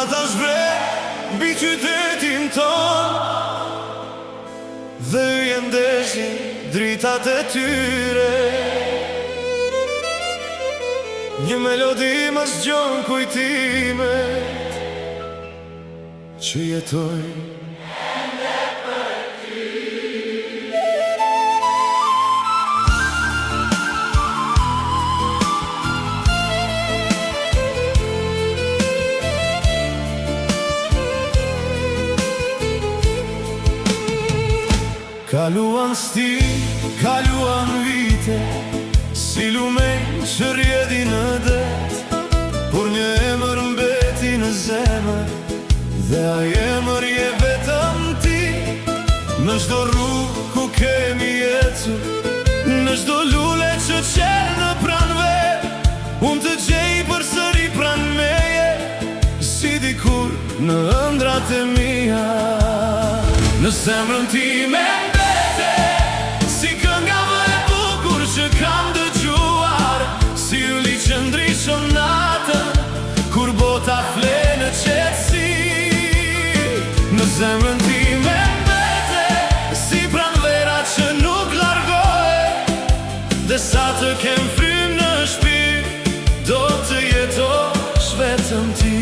Dhurata shbret mbi qytetin ton, dhe jendeshin dritat e tyre. Një melodi më zgjon kujtimet që jetoj ende për ty. Kaluan sti, kaluan vite, si lumen që rjedi në det, por një emër mbeti në zemër, dhe a emër je vetëm ti. Në çdo rrugë ku kemi jetu, në çdo lule që qenë në pranve, unë të gjej përsëri pran meje, si dikur në ëndrat e mia. Në zemrën time si kënga më e bukur që kam dëgjuar, si yli që ndriçon natën kur bota fle në qetësi. Në zemrën time mbete si pranvera që nuk largohet, dhe sa të kem frym në shpirt, do të jetosh vetëm ti.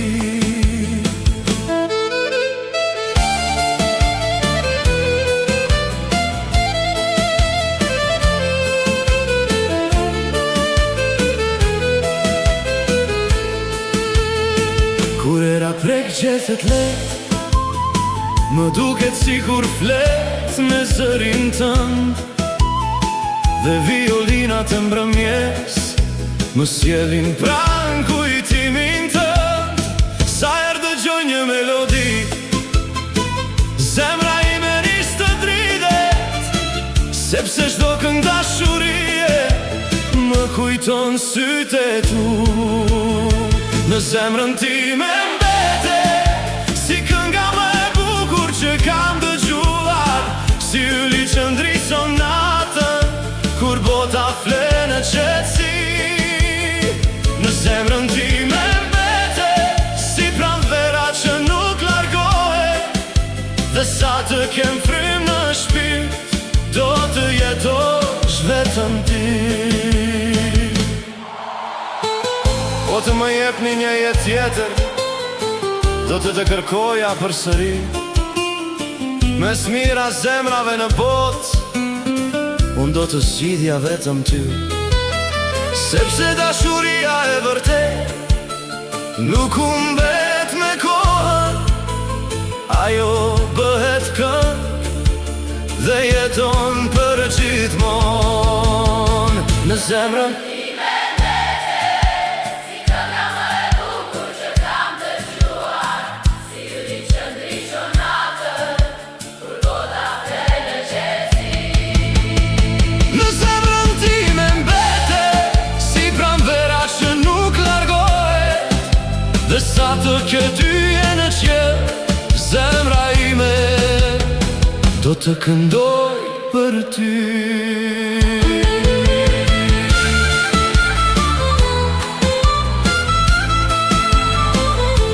Kur era prek gjethet let, më duket si kur flet me zërin tënd, dhe violinat e mbrëmjes më sjellin pran kujtimin tënd. Sa herë dëgjoj një melodi, zemra ime nis të dritet, sepse çdo këngë dashurie më kujton sytë e tu. Në zemrën time mbete si kënga më e bukur që kam dëgjuar, si yli që ndriçon natën kur bota fle në qetësi. Në zemrën time mbete si pranvera që nuk largohet, dhe sa të kem frym në shpirt, do të jetosh vetëm ti. Po të më jepni një jetë tjetër, do të kërkoja përsëri. Mes mira zemrave në botë, unë do të zgjidhja vetëm ty. Sepse dashuria e vërtet nuk humbet me kohën, ajo bëhet këngë dhe jeton për gjithmonë. Në zemrën dhe sa të këtë yje në qelë, zemra ime do të këndoj për ty.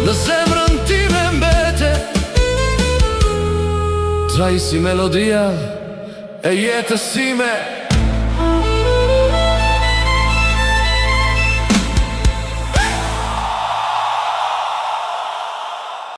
Në zemrën time mbete trajsi melodia e jetës sime.